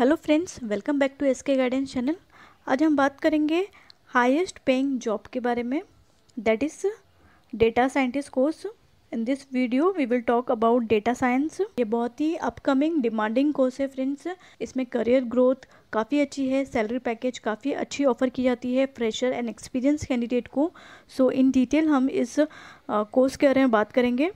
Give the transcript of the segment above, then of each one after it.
Hello friends, welcome back to SK guidance channel. आज हम बात करेंगे हाईएस्ट पेइंग जॉब के बारे में, that is data scientist course. In this video we will talk about data science. ये बहुत ही अपकमिंग डिमांडिंग कोर्स है फ्रेंड्स। इसमें करियर ग्रोथ काफ़ी अच्छी है, सैलरी पैकेज काफ़ी अच्छी ऑफर की जाती है फ्रेशर एंड एक्सपीरियंस कैंडिडेट को। सो इन डिटेल हम इस कोर्स के बारे में बात करेंगे।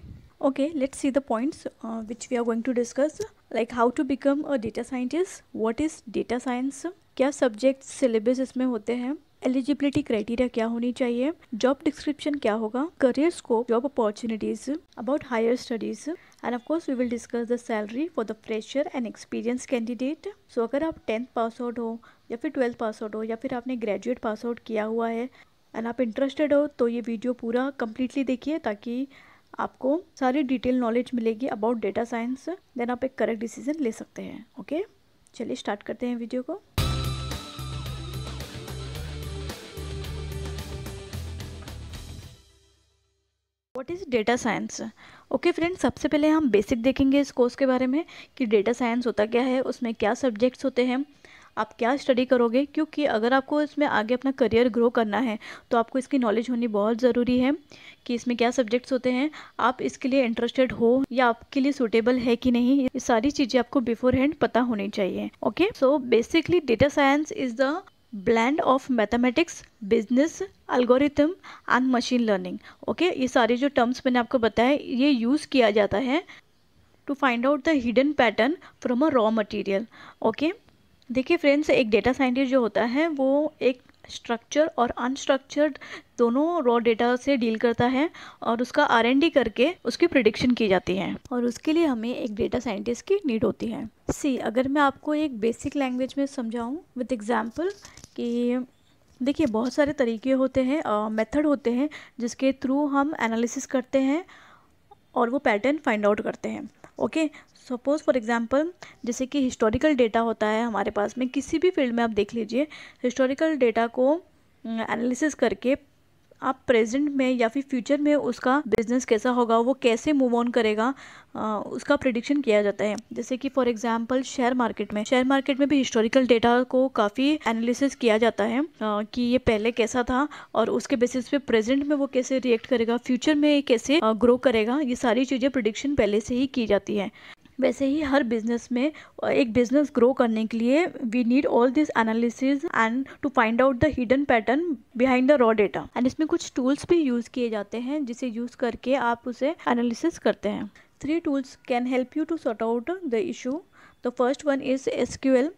Okay, let's see the points which we are going to discuss, like how to become a data scientist, what is data science, क्या सब्जेक्ट सिलेबस इसमें होते हैं, एलिजिबिलिटी क्राइटेरिया क्या होनी चाहिए, जॉब डिस्क्रिप्शन क्या होगा, career scope, job opportunities, about higher studies and of course we will discuss the salary for the fresher and experience candidate. So अगर आप 10th पास आउट हो या फिर 12th पास आउट हो या फिर आपने ग्रेजुएट पास आउट किया हुआ है एंड आप इंटरेस्टेड हो तो ये वीडियो पूरा कम्प्लीटली देखिए ताकि आपको सारी डिटेल नॉलेज मिलेगी अबाउट डेटा साइंस। देन आप एक करेक्ट डिसीजन ले सकते हैं। ओके, चलिए स्टार्ट करते हैं वीडियो को। What is data science? Okay friends, सबसे पहले हम बेसिक देखेंगे इस कोर्स के बारे में कि डेटा साइंस होता क्या है, उसमें क्या सब्जेक्ट्स होते हैं, आप क्या स्टडी करोगे, क्योंकि अगर आपको इसमें आगे अपना करियर ग्रो करना है तो आपको इसकी नॉलेज होनी बहुत ज़रूरी है कि इसमें क्या सब्जेक्ट्स होते हैं, आप इसके लिए इंटरेस्टेड हो या आपके लिए सूटेबल है कि नहीं, ये सारी चीज़ें आपको बिफोर हैंड पता होनी चाहिए। Okay, so basically data science is the blend of mathematics, business, algorithm and machine learning. Okay, ये सारे जो टर्म्स मैंने आपको बताया ये यूज़ किया जाता है to find out the hidden pattern from a raw material. Okay, देखिए फ्रेंड्स, एक डेटा साइंटिस्ट जो होता है वो एक स्ट्रक्चर और अनस्ट्रक्चर्ड दोनों रॉ डेटा से डील करता है और उसका R&D करके उसकी प्रिडिक्शन की जाती है और उसके लिए हमें एक डेटा साइंटिस्ट की नीड होती है। सी, अगर मैं आपको एक बेसिक लैंग्वेज में समझाऊं विद एग्जांपल कि देखिए बहुत सारे तरीके होते हैं, मेथड होते हैं जिसके थ्रू हम एनालिसिस करते हैं और वो पैटर्न फाइंड आउट करते हैं। ओके, सपोज फॉर एग्जांपल जैसे कि हिस्टोरिकल डेटा होता है हमारे पास में, किसी भी फील्ड में आप देख लीजिए, हिस्टोरिकल डेटा को एनालिसिस करके आप प्रेजेंट में या फिर फ्यूचर में उसका बिजनेस कैसा होगा, वो कैसे मूव ऑन करेगा, उसका प्रिडिक्शन किया जाता है। जैसे कि फॉर एग्जांपल शेयर मार्केट में भी हिस्टोरिकल डेटा को काफ़ी एनालिसिस किया जाता है कि ये पहले कैसा था और उसके बेसिस पे प्रेजेंट में वो कैसे रिएक्ट करेगा, फ्यूचर में कैसे ग्रो करेगा, ये सारी चीज़ें प्रिडिक्शन पहले से ही की जाती है। वैसे ही हर बिजनेस में एक बिजनेस ग्रो करने के लिए we need all this analysis and to find out the hidden pattern behind the raw data. And इसमें कुछ टूल्स भी यूज़ किए जाते हैं जिसे यूज़ करके आप उसे एनालिसिस करते हैं। 3 tools can help you to sort out the issue. The first one is SQL.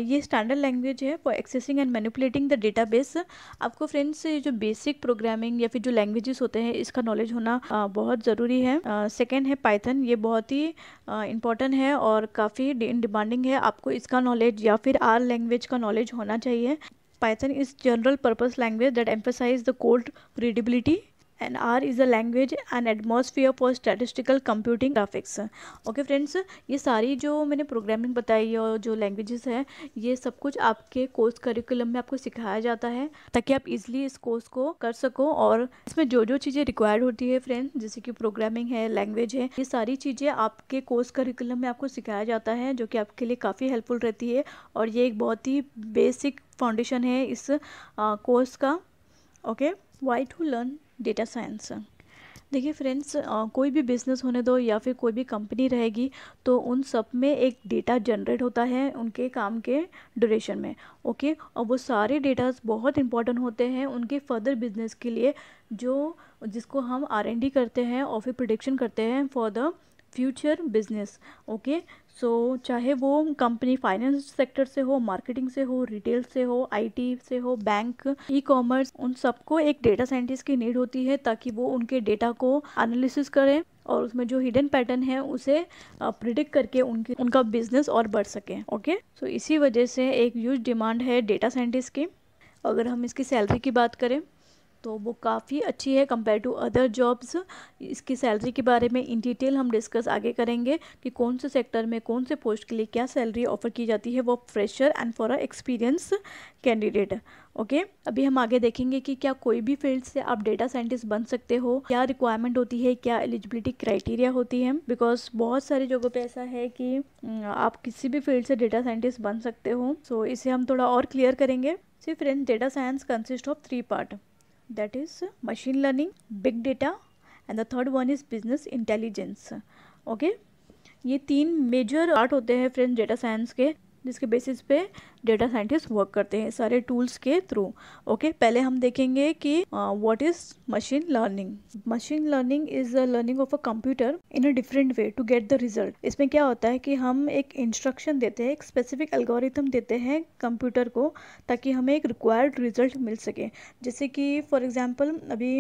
ये स्टैंडर्ड लैंग्वेज है for accessing and manipulating the database. आपको फ्रेंड्स जो बेसिक प्रोग्रामिंग या फिर जो लैंग्वेजेस होते हैं इसका नॉलेज होना बहुत ज़रूरी है। सेकेंड है पाइथन, ये बहुत ही इंपॉर्टेंट है और काफ़ी डिमांडिंग है, आपको इसका नॉलेज या फिर R लैंग्वेज का नॉलेज होना चाहिए। Python is general purpose language that emphasize the code readability and R is a language and atmosphere for statistical computing graphics. Okay friends, ये सारी जो मैंने प्रोग्रामिंग बताई और जो लैंग्वेजेस है ये सब कुछ आपके कोर्स करिकुलम में आपको सिखाया जाता है ताकि आप इजीली इस कोर्स को कर सको। और इसमें जो जो चीज़ें रिक्वायर्ड होती है फ्रेंड्स, जैसे कि प्रोग्रामिंग है, लैंग्वेज है, ये सारी चीज़ें आपके कोर्स करिकुलम में आपको सिखाया जाता है जो कि आपके लिए काफ़ी हेल्पफुल रहती है और ये एक बहुत ही बेसिक फाउंडेशन है इस कोर्स का। Okay, why to learn data science? देखिए फ्रेंड्स, कोई भी बिजनेस होने दो या फिर कोई भी कंपनी रहेगी तो उन सब में एक डेटा जनरेट होता है उनके काम के ड्यूरेशन में। ओके, और वो सारे डेटास बहुत इंपॉर्टेंट होते हैं उनके फर्दर बिजनेस के लिए, जो जिसको हम R&D करते हैं और फिर प्रिडिक्शन करते हैं for the future business. Okay, so चाहे वो कंपनी फाइनेंस सेक्टर से हो, मार्केटिंग से हो, रिटेल से हो, IT से हो, बैंक, ई-कॉमर्स, उन सबको एक डेटा साइंटिस्ट की नीड होती है ताकि वो उनके डेटा को एनालिसिस करें और उसमें जो हिडन पैटर्न है उसे प्रिडिक्ट करके उनका बिजनेस और बढ़ सके। ओके, सो इसी वजह से एक ह्यूज डिमांड है डेटा साइंटिस्ट की। अगर हम इसकी सैलरी की बात करें तो वो काफ़ी अच्छी है कंपेयर टू अदर जॉब्स। इसकी सैलरी के बारे में इन डिटेल हम डिस्कस आगे करेंगे कि कौन से सेक्टर में कौन से पोस्ट के लिए क्या सैलरी ऑफर की जाती है वो fresher and for a experience candidate. Okay, अभी हम आगे देखेंगे कि क्या कोई भी फील्ड से आप डेटा साइंटिस्ट बन सकते हो, क्या रिक्वायरमेंट होती है, क्या एलिजिबिलिटी क्राइटेरिया होती है। बिकॉज बहुत सारी जगहों पे ऐसा है कि आप किसी भी फील्ड से डेटा साइंटिस्ट बन सकते हो। सो इसे हम थोड़ा और क्लियर करेंगे। See friends, data science consist of 3 part, that is machine learning, big data and the third one is business intelligence। Okay, ये 3 मेजर पार्ट होते हैं फ्रेंड्स डेटा साइंस के, जिसके बेसिस पे डेटा साइंटिस्ट वर्क करते हैं सारे टूल्स के थ्रू। ओके, पहले हम देखेंगे कि what is machine learning. Machine learning is the learning of a computer in a different way to get the result. इसमें क्या होता है कि हम एक इंस्ट्रक्शन देते हैं, एक स्पेसिफिक एल्गोरिथम देते हैं कंप्यूटर को, ताकि हमें एक रिक्वायर्ड रिजल्ट मिल सके। जैसे कि फॉर एग्जांपल अभी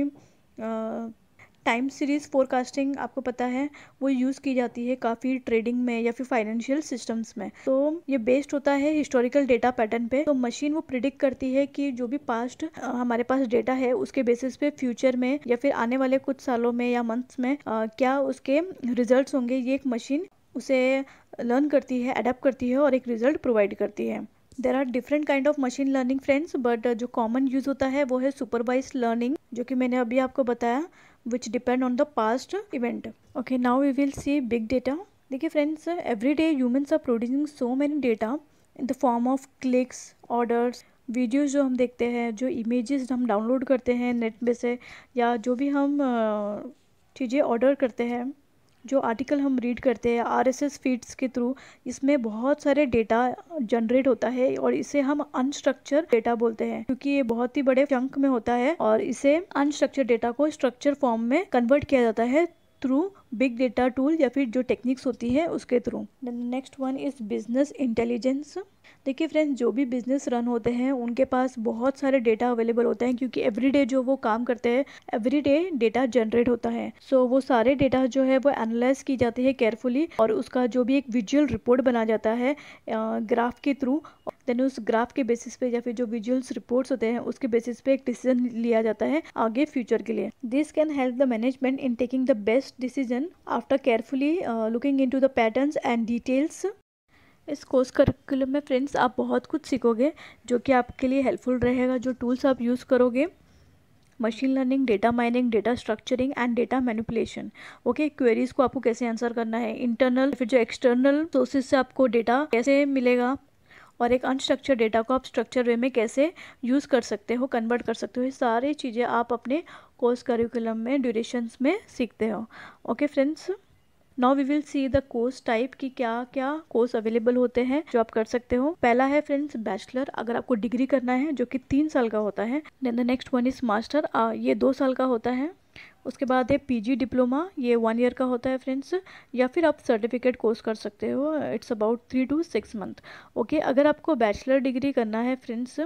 टाइम सीरीज़ फोरकास्टिंग आपको पता है वो यूज़ की जाती है काफ़ी ट्रेडिंग में या फिर फाइनेंशियल सिस्टम्स में। तो ये बेस्ड होता है हिस्टोरिकल डेटा पैटर्न पे। तो मशीन वो प्रिडिक्ट करती है कि जो भी पास्ट हमारे पास डेटा है उसके बेसिस पे फ्यूचर में या फिर आने वाले कुछ सालों में या मंथ्स में क्या उसके रिजल्ट्स होंगे। ये एक मशीन उसे लर्न करती है, अडेप्ट करती है और एक रिजल्ट प्रोवाइड करती है। There are different kind of machine learning friends, but जो कॉमन यूज होता है वो है सुपरवाइज लर्निंग, जो कि मैंने अभी आपको बताया, which depend on the past event। Okay, now we will see big data। देखिए friends, every day humans are producing so many data in the form of clicks, orders, videos जो हम देखते हैं, जो इमेजेस हम डाउनलोड करते हैं net में से, या जो भी हम चीज़ें ऑर्डर करते हैं, जो आर्टिकल हम रीड करते हैं आरएसएस फीड्स के थ्रू, इसमें बहुत सारे डेटा जनरेट होता है और इसे हम अनस्ट्रक्चर डेटा बोलते हैं, क्योंकि ये बहुत ही बड़े चंक में होता है और इसे अनस्ट्रक्चर डेटा को स्ट्रक्चर फॉर्म में कन्वर्ट किया जाता है थ्रू बिग डेटा टूल या फिर जो टेक्निक्स होती है उसके through. Next one is business intelligence. देखिए फ्रेंड्स, जो भी बिजनेस रन होते हैं उनके पास बहुत सारे डेटा अवेलेबल होते हैं, क्योंकि एवरीडे जो वो काम करते हैं एवरीडे डेटा जनरेट होता है। सो वो सारे डेटा जो है वो एनालाइज की जाती है केयरफुली और उसका जो भी एक विजुअल रिपोर्ट बना जाता है ग्राफ के थ्रू। देन उस ग्राफ के बेसिस पे या फिर जो विजुअल्स रिपोर्ट्स होते हैं उसके बेसिस पे एक डिसीजन लिया जाता है आगे फ्यूचर के लिए। This can help the management in taking the best decision after carefully looking into the patterns and details. इस कोर्स करिकुलम में फ्रेंड्स आप बहुत कुछ सीखोगे जो कि आपके लिए हेल्पफुल रहेगा। जो टूल्स आप यूज़ करोगे, machine learning, data mining, data structuring and data manipulation. Okay, queries को आपको कैसे आंसर करना है, इंटरनल फिर जो एक्सटर्नल सोर्सेज से आपको डेटा कैसे मिलेगा, और एक अनस्ट्रक्चर्ड डेटा को आप स्ट्रक्चर वे में कैसे यूज़ कर सकते हो, कन्वर्ट कर सकते हो। ये सारी चीज़ें आप अपने कोर्स करिकुलम में ड्यूरेशंस में सीखते हो। Okay friends, now we will see the course type की क्या क्या कोर्स अवेलेबल होते हैं जो आप कर सकते हो। पहला है फ्रेंड्स बैचलर, अगर आपको डिग्री करना है जो कि 3 साल का होता है। Then the next one is master, ये 2 साल का होता है। उसके बाद है पीजी डिप्लोमा, ये 1 ईयर का होता है फ्रेंड्स, या फिर आप सर्टिफिकेट कोर्स कर सकते हो, it's about 3 to 6 month. Okay, अगर आपको बैचलर डिग्री करना है फ्रेंड्स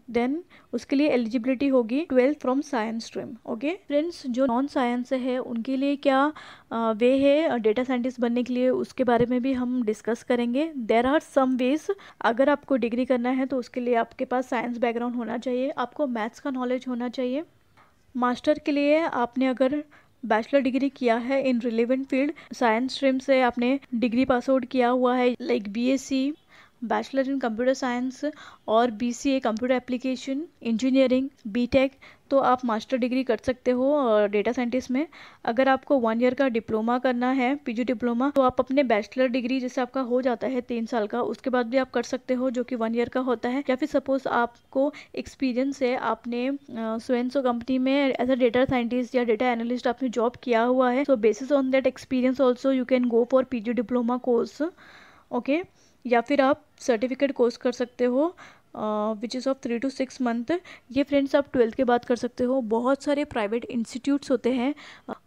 देन उसके लिए एलिजिबिलिटी होगी 12th from science stream. Okay friends, जो नॉन साइंस है उनके लिए क्या वे है डेटा साइंटिस्ट बनने के लिए, उसके बारे में भी हम डिस्कस करेंगे। There are some ways. अगर आपको डिग्री करना है तो उसके लिए आपके पास साइंस बैकग्राउंड होना चाहिए, आपको मैथ्स का नॉलेज होना चाहिए। मास्टर के लिए आपने अगर बैचलर डिग्री किया है in relevant field, science stream से आपने डिग्री पास आउट किया हुआ है, like BSc, bachelor in computer science और BCA computer application engineering, BTech, तो आप मास्टर डिग्री कर सकते हो डेटा साइंटिस्ट में। अगर आपको 1 ईयर का डिप्लोमा करना है, पीजी डिप्लोमा, तो आप अपने बैचलर डिग्री जैसे आपका हो जाता है 3 साल का, उसके बाद भी आप कर सकते हो जो कि 1 ईयर का होता है। या फिर सपोज आपको एक्सपीरियंस है, आपने सो कंपनी में एज अ डेटा साइंटिस्ट या डेटा एनालिस्ट आपने जॉब किया हुआ है, so basis on that experience also you can go for PG diploma course. Okay, या फिर आप सर्टिफिकेट कोर्स कर सकते हो which is of 3 to 6 month. ये फ्रेंड्स आप 12th के बाद कर सकते हो। बहुत सारे प्राइवेट इंस्टीट्यूट्स होते हैं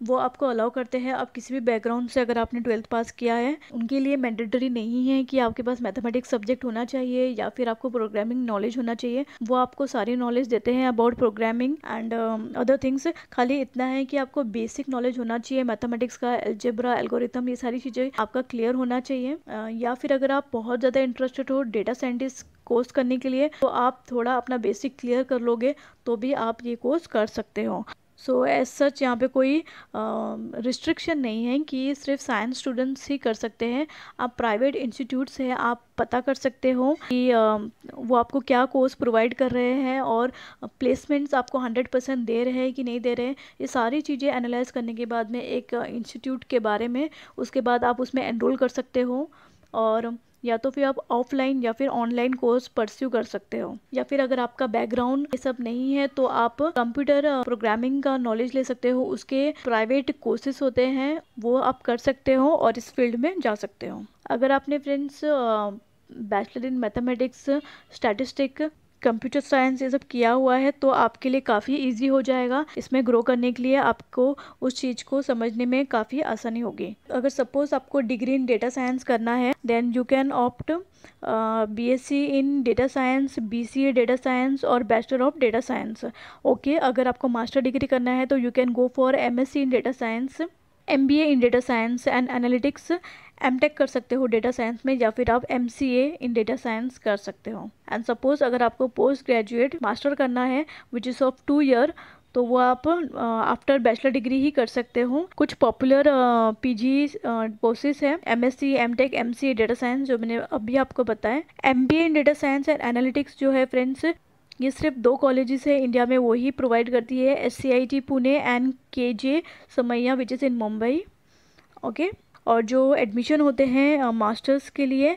वो आपको अलाउ करते हैं, आप किसी भी बैकग्राउंड से अगर आपने 12th पास किया है, उनके लिए मैंडेटरी नहीं है कि आपके पास मैथमेटिक्स सब्जेक्ट होना चाहिए या फिर आपको प्रोग्रामिंग नॉलेज होना चाहिए। वो आपको सारी नॉलेज देते हैं about programming and other things. खाली इतना है कि आपको बेसिक नॉलेज होना चाहिए मैथमेटिक्स का, अलजेब्रा, एल्गोरिथम, ये सारी चीज़ें आपका क्लियर होना चाहिए। या फिर अगर आप बहुत ज़्यादा इंटरेस्टेड हो डेटा साइंटिस्ट कोर्स करने के लिए, तो आप थोड़ा अपना बेसिक क्लियर कर लोगे तो भी आप ये कोर्स कर सकते हो। सो एज सच यहाँ पे कोई रिस्ट्रिक्शन नहीं है कि सिर्फ साइंस स्टूडेंट्स ही कर सकते हैं। आप प्राइवेट इंस्टीट्यूट्स हैं, आप पता कर सकते हो कि वो आपको क्या कोर्स प्रोवाइड कर रहे हैं और प्लेसमेंट्स आपको 100% दे रहे हैं कि नहीं दे रहे हैं। ये सारी चीज़ें एनालाइज करने के बाद में एक इंस्टीट्यूट के बारे में, उसके बाद आप उसमें एनरोल कर सकते हो और या तो फिर आप ऑफलाइन या फिर ऑनलाइन कोर्स परस्यू कर सकते हो। या फिर अगर आपका बैकग्राउंड ये सब नहीं है तो आप कंप्यूटर प्रोग्रामिंग का नॉलेज ले सकते हो, उसके प्राइवेट कोर्सेज होते हैं वो आप कर सकते हो और इस फील्ड में जा सकते हो। अगर आपने friends bachelor in mathematics, statistic, computer science ये सब किया हुआ है तो आपके लिए काफ़ी इजी हो जाएगा। इसमें ग्रो करने के लिए आपको उस चीज़ को समझने में काफ़ी आसानी होगी। अगर सपोज आपको डिग्री इन डेटा साइंस करना है then you can opt BSc in data science, BCA data science और bachelor of data science. Okay, अगर आपको मास्टर डिग्री करना है तो you can go for MSc in data science, MBA in data science and analytics, MTech कर सकते हो data science में, या फिर आप एमसीए इन डेटा साइंस कर सकते हो। एंड सपोज अगर आपको पोस्ट ग्रेजुएट मास्टर करना है विच इज़ ऑफ 2 ईयर, तो वो आप आफ्टर बैचलर डिग्री ही कर सकते हो। कुछ पॉपुलर पीजी कोर्सेज हैं, MSc, MTech, MCA data science, जो मैंने अभी आपको बताया। MBA in data science and analytics जो है फ्रेंड्स, ये सिर्फ 2 कॉलेजेस है इंडिया में, वही प्रोवाइड करती है, SCIT पुणे एंड KJ समैया which is in Mumbai. Okay, और जो एडमिशन होते हैं मास्टर्स के लिए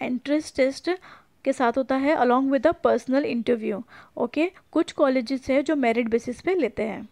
एंट्रेंस टेस्ट के साथ होता है along with a personal interview. Okay, कुछ कॉलेजेस है जो मेरिट बेसिस पे लेते हैं।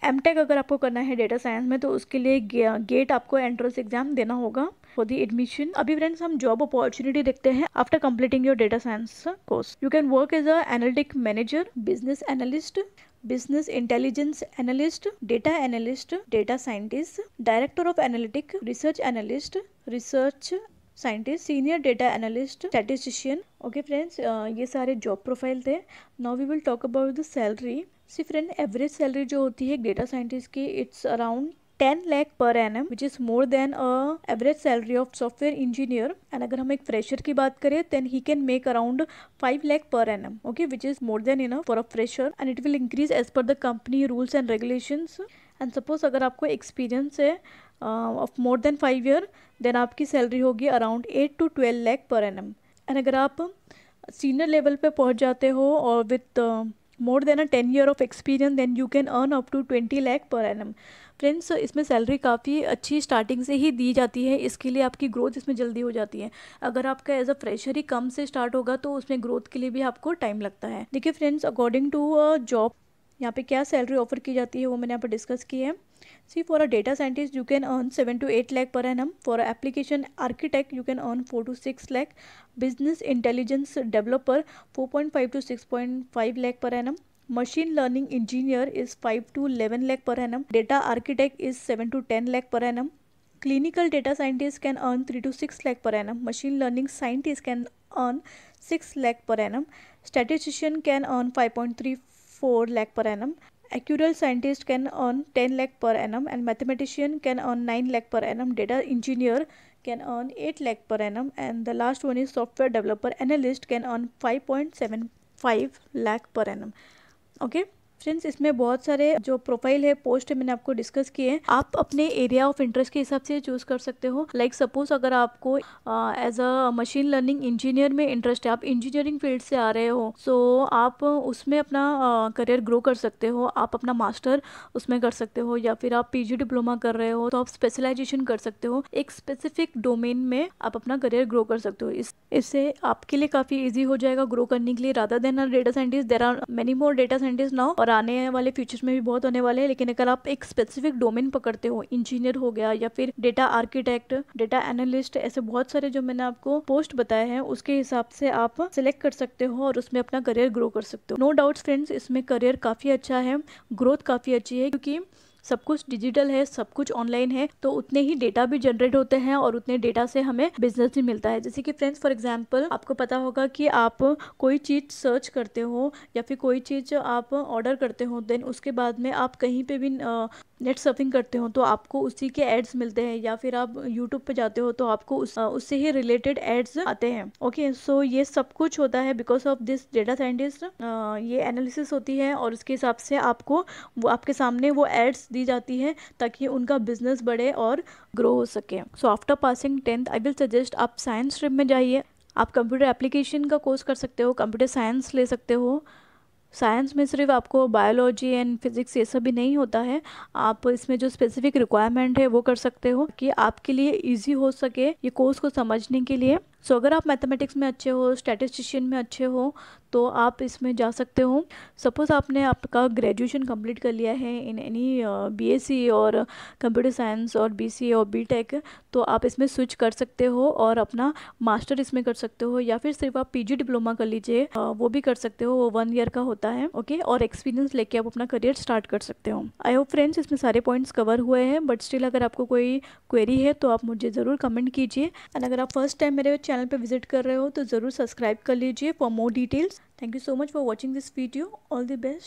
एमटेक अगर आपको करना है डेटा साइंस में तो उसके लिए गेट आपको एंट्रेंस एग्जाम देना होगा फॉर द एडमिशन। अभी फ्रेंड्स हम जॉब अपॉर्चुनिटी देखते हैं after completing your data science course. You can work as a analytic manager, business analyst, business intelligence analyst, data analyst, data scientist, director of analytic, research analyst, research scientist, senior data analyst, statistician. Okay friends, ये सारे job profile थे। Now we will talk about the salary. See friend, average salary जो होती है data scientist की, it's around 10 lakh per annum which is more than a average salary of software engineer। and अगर हम एक fresher की बात करें then he can make around 5 lakh per annum, okay, which is more than enough for a fresher and it will increase as per the company rules and regulations। and suppose अगर आपको experience है of more than 5 year then आपकी salary होगी around 8 to 12 lakh per annum। and अगर आप senior level पे पहुंच जाते हो और with more than a 10 year of experience then you can earn up to 20 lakh per annum। Friends, इसमें सैलरी काफ़ी अच्छी स्टार्टिंग से ही दी जाती है, इसके लिए आपकी ग्रोथ इसमें जल्दी हो जाती है। अगर आपका एज अ फ्रेशर ही कम से स्टार्ट होगा तो उसमें ग्रोथ के लिए भी आपको टाइम लगता है। देखिए friends, according to a job यहाँ पे क्या सैलरी ऑफर की जाती है वो मैंने यहाँ पर डिस्कस की है। See for a data scientist you can earn 7 to 8 lakh per annum। For application architect you can earn 4 to 6 lakh। Business intelligence developer 4.5 to 6.5 lakh per annum। Machine learning engineer is 5 to 11 lakh per annum। Data architect is 7 to 10 lakh per annum। Clinical data scientist can earn 3 to 6 lakh per annum। Machine learning scientist can earn 6 lakh per annum। Statistician can earn 5.34 lakh per annum। Actuarial scientist can earn 10 lakh per annum and mathematician can earn 9 lakh per annum। Data engineer can earn 8 lakh per annum and the last one is software developer analyst can earn 5.75 lakh per annum। Okay friends, इसमें बहुत सारे जो profile है, post है, मैंने आपको discuss किए हैं। आप अपने एरिया ऑफ इंटरेस्ट के हिसाब से चूज कर सकते हो। लाइक सपोज अगर आपको as a machine learning engineer में इंटरेस्ट है, आप इंजीनियरिंग फील्ड से आ रहे हो, सो आप उसमें अपना करियर ग्रो कर सकते हो। आप अपना मास्टर उसमें कर सकते हो या फिर आप पीजी डिप्लोमा कर रहे हो तो आप स्पेशलाइजेशन कर सकते हो। एक स्पेसिफिक डोमेन में आप अपना करियर ग्रो कर सकते हो। इससे आपके लिए काफ़ी ईजी हो जाएगा ग्रो करने के लिए। Rather than a data scientist, there are many more data scientist now, और आने वाले फ्यूचर्स में भी बहुत होने वाले हैं। लेकिन अगर आप एक स्पेसिफिक डोमेन पकड़ते हो, इंजीनियर हो गया या फिर डेटा आर्किटेक्ट, डेटा एनालिस्ट, ऐसे बहुत सारे जो मैंने आपको पोस्ट बताए हैं उसके हिसाब से आप सिलेक्ट कर सकते हो और उसमें अपना करियर ग्रो कर सकते हो। नो डाउट्स फ्रेंड्स, इसमें करियर काफ़ी अच्छा है, ग्रोथ काफ़ी अच्छी है, क्योंकि सब कुछ डिजिटल है, सब कुछ ऑनलाइन है, तो उतने ही डेटा भी जनरेट होते हैं और उतने डेटा से हमें बिजनेस भी मिलता है। जैसे कि फ्रेंड्स, फॉर एग्जांपल आपको पता होगा कि आप कोई चीज़ सर्च करते हो या फिर कोई चीज़ आप ऑर्डर करते हो, देन उसके बाद में आप कहीं पे भी नेट सर्फिंग करते हो तो आपको उसी के एड्स मिलते हैं, या फिर आप यूट्यूब पे जाते हो तो आपको उससे ही रिलेटेड एड्स आते हैं। ओके, सो ये सब कुछ होता है because of this data scientist. ये एनालिसिस होती है और उसके हिसाब से आपको वो आपके सामने वो एड्स दी जाती है ताकि उनका बिजनेस बढ़े और ग्रो हो सके। So after passing 10th I will suggest आप साइंस स्ट्रीम में जाइए। आप कंप्यूटर एप्लीकेशन का कोर्स कर सकते हो, कंप्यूटर साइंस ले सकते हो। साइंस में सिर्फ आपको बायोलॉजी एंड फिजिक्स ये सब भी नहीं होता है, आप इसमें जो स्पेसिफिक रिक्वायरमेंट है वो कर सकते हो कि आपके लिए इजी हो सके ये कोर्स को समझने के लिए। सो अगर आप मैथमेटिक्स में अच्छे हो, स्टैटिस्टिशियन में अच्छे हो, तो आप इसमें जा सकते हो। सपोज़ आपने आपका ग्रेजुएशन कंप्लीट कर लिया है इन एनी बीएससी और कंप्यूटर साइंस और बीसीए और बीटेक, तो आप इसमें स्विच कर सकते हो और अपना मास्टर इसमें कर सकते हो, या फिर सिर्फ आप पीजी डिप्लोमा कर लीजिए, वो भी कर सकते हो, वो 1 ईयर का होता है। ओके, और एक्सपीरियंस लेके आप अपना करियर स्टार्ट कर सकते हो। आई होप फ्रेंड्स इसमें सारे पॉइंट्स कवर हुए हैं, बट स्टिल अगर आपको कोई क्वेरी है तो आप मुझे ज़रूर कमेंट कीजिए। एंड अगर आप फर्स्ट टाइम मेरे चैनल पे विजिट कर रहे हो तो ज़रूर सब्सक्राइब कर लीजिए for more details. Thank you so much for watching this video. All the best.